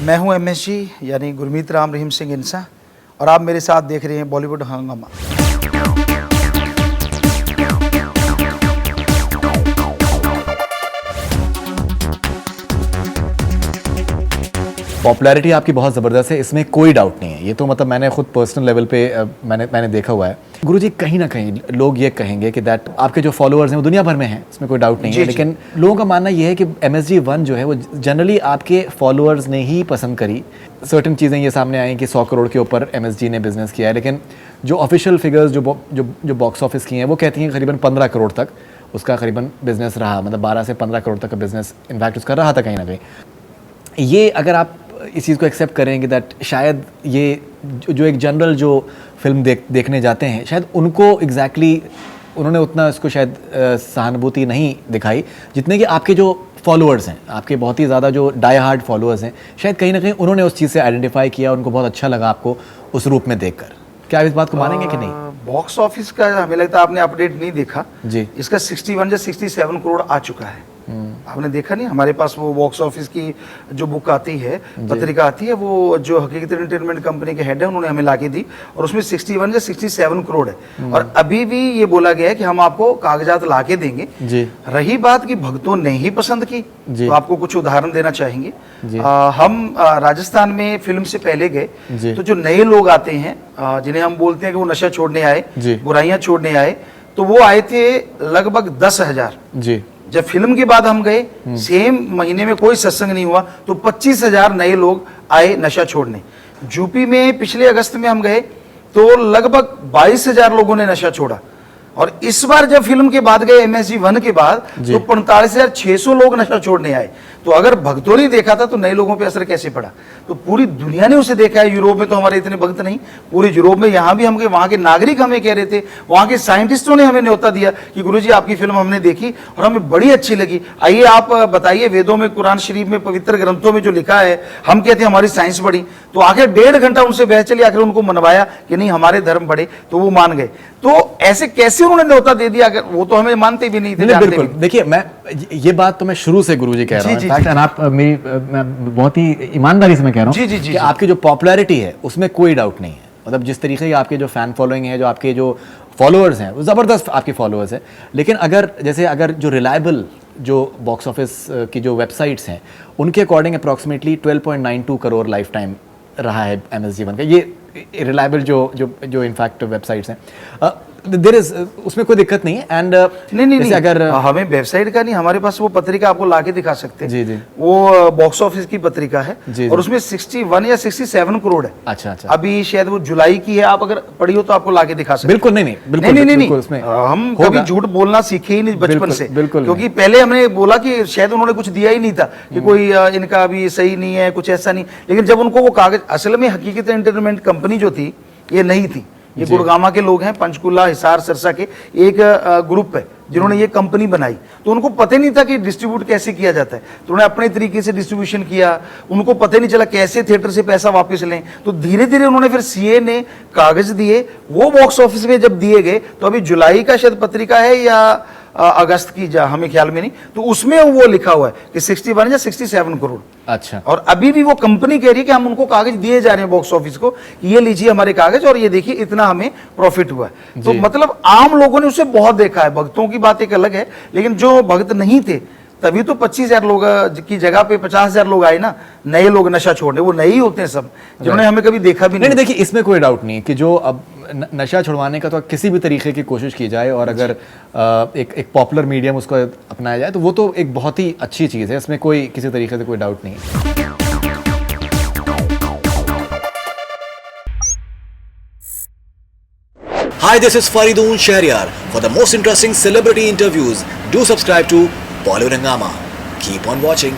मैं हूं एमएसजी यानी गुरमीत राम रहीम सिंह इंसा और आप मेरे साथ देख रहे हैं बॉलीवुड हंगामा। पॉपुलैरिटी आपकी बहुत ज़बरदस्त है, इसमें कोई डाउट नहीं है। ये तो मतलब मैंने खुद पर्सनल लेवल पे मैंने देखा हुआ है। गुरुजी, कहीं ना कहीं लोग ये कहेंगे कि दैट आपके जो फॉलोअर्स हैं वो दुनिया भर में हैं, इसमें कोई डाउट नहीं है, लेकिन लोगों का मानना ये है कि MSG1 जो है वो जनरली आपके फॉलोअर्स ने ही पसंद करी। सर्टेन चीज़ें ये सामने आई कि 100 करोड़ के ऊपर MSG ने बिज़नेस किया है, लेकिन जो ऑफिशियल फिगर्स जो बॉक्स ऑफिस की हैं वो कहती हैं करीबन 15 करोड़ तक उसका करीबन बिज़नेस रहा, मतलब 12 से 15 करोड़ तक का बिज़नेस इनफैक्ट उसका रहा था कहीं ना कहीं। ये अगर आप इस चीज़ को एक्सेप्ट करेंगे दैट शायद ये जो एक जनरल जो फिल्म देखने जाते हैं शायद उनको उन्होंने उतना इसको शायद सहानुभूति नहीं दिखाई जितने कि आपके जो फॉलोअर्स हैं, आपके बहुत ही ज़्यादा जो डाई हार्ड फॉलोअर्स हैं, शायद कहीं ना कहीं उन्होंने उस चीज़ से आइडेंटिफाई किया, उनको बहुत अच्छा लगा आपको उस रूप में देखकर। क्या आप इस बात को मानेंगे कि नहीं? बॉक्स ऑफिस का हमें लगता है आपने अपडेट नहीं देखा जी। इसका 61 या 67 करोड़ आ चुका है। आपने देखा नहीं, हमारे पास वो बॉक्स ऑफिस की जो बुक आती है, पत्रिका आती है, वो जो हकीकत एंटरटेनमेंट कंपनी के हेड है उन्होंने हमें लाके दी और उसमें 61 या 67 करोड़ है। और अभी भी ये बोला गया है कि हम आपको कागजात लाके देंगे जी। रही बात कि भक्तों ने ही पसंद की तो आपको कुछ उदाहरण देना चाहेंगे। हम राजस्थान में फिल्म से पहले गए तो जो नए लोग आते हैं जिन्हें हम बोलते हैं कि वो नशा छोड़ने आए, बुराइयां छोड़ने आए, तो वो आए थे लगभग 10,000 जी। जब फिल्म के बाद हम गए सेम महीने में कोई सत्संग नहीं हुआ तो 25,000 नए लोग आए नशा छोड़ने। यूपी में पिछले अगस्त में हम गए तो लगभग 22,000 लोगों ने नशा छोड़ा और इस बार जब फिल्म के बाद गए MSG1 के बाद तो 45,600 लोग नशा छोड़ने आए। तो अगर भक्तों ने देखा था तो नए लोगों पे असर कैसे पड़ा? तो पूरी दुनिया ने उसे देखा है। यूरोप में तो हमारे इतने भक्त नहीं, पूरे यूरोप में, यहाँ भी हम गए, वहाँ के नागरिक हमें कह रहे थे, वहाँ के साइंटिस्टों ने हमें न्योता दिया कि गुरुजी आपकी फिल्म हमने देखी और हमें बड़ी अच्छी लगी। आइए आप बताइए, वेदों में, कुरान शरीफ में, पवित्र ग्रंथों में जो लिखा है, हम कहते हैं हमारी साइंस बढ़ी। तो आखिर 1.5 घंटा उनसे बहस चली, आखिर उनको मनवाया कि नहीं हमारे धर्म बढ़े, तो वो मान गए। तो ऐसे कैसे उन्होंने न्योता दे दिया? अगर वो तो हमें मानते भी नहीं थे। बिल्कुल, देखिए मैं ये बात तो मैं शुरू से गुरुजी कह रहा हूँ, आप मेरी बहुत ही ईमानदारी से मैं कह रहा हूँ कि आपकी जो पॉपुलैरिटी है उसमें कोई डाउट नहीं है। मतलब जिस तरीके की आपके जो फैन फॉलोइंग है, जो आपके जो फॉलोअर्स हैं वो ज़बरदस्त आपके फॉलोअर्स हैं, लेकिन अगर जो रिलायबल जो बॉक्स ऑफिस की जो वेबसाइट्स हैं उनके according approximately 12.92 crore life time रहा है MSG1 का। ये रिलायबल जो इनफैक्ट वेबसाइट्स हैं, देयर इज उसमें कोई दिक्कत नहीं है। एंड नहीं अगर हमें वेबसाइट का नहीं, हमारे पास वो पत्रिका आपको लाके दिखा सकते हैं जी। वो बॉक्स ऑफिस की पत्रिका है और उसमें 61 या 67 करोड़ है। अच्छा। अभी शायद वो जुलाई की है, आप अगर पढ़ी हो तो आपको लाके दिखा सकते। बिल्कुल नहीं, उसमें हम कभी झूठ बोलना सीखे ही नहीं बचपन से, क्योंकि पहले हमने बोला कि शायद उन्होंने कुछ दिया ही नहीं था कि कोई इनका अभी सही नहीं है, कुछ ऐसा नहीं। लेकिन जब उनको वो कागज, असल में हकीकत एंटरटेनमेंट कंपनी जो थी ये नहीं थी, ये गुड़गामा के लोग हैं, पंचकुला, हिसार, सिरसा के एक ग्रुप है जिन्होंने ये कंपनी बनाई। तो उनको पता नहीं था कि डिस्ट्रीब्यूट कैसे किया जाता है, तो उन्होंने अपने तरीके से डिस्ट्रीब्यूशन किया। उनको पता नहीं चला कैसे थिएटर से पैसा वापस लें, तो धीरे धीरे उन्होंने फिर CA ने कागज दिए, वो बॉक्स ऑफिस में जब दिए गए तो अभी जुलाई का शायद पत्रिका है या अगस्त की, हमें ख्याल में नहीं, तो उसमें वो लिखा हुआ है कि 61 या 67 करोड़। अच्छा। और अभी भी वो कंपनी कह रही है कि हम उनको कागज दिए जा रहे हैं बॉक्स ऑफिस को, ये लीजिए हमारे कागज और ये देखिए इतना हमें प्रॉफिट हुआ है। तो मतलब आम लोगों ने उसे बहुत देखा है। भक्तों की बात एक अलग है, लेकिन जो भक्त नहीं थे तभी तो 25,000 लोग की जगह पे 50,000 लोग आए ना, नए लोग नशा छोड़ने। वो नए ही होते हैं सब, जिन्होंने हमें कभी देखा भी नहीं। देखिए इसमें कोई डाउट नहीं कि जो अब नशा छुड़वाने का तो किसी भी तरीके की कोशिश की जाए और अगर एक पॉपुलर मीडियम उसको अपनाया जाए तो वो तो एक बहुत ही अच्छी चीज़ है, इसमें कोई किसी तरीके से कोई डाउट नहीं है। Hi, this is Faridun Shahryar. For the most interesting celebrity interviews, do subscribe to Bollywood Hangama. Keep on watching.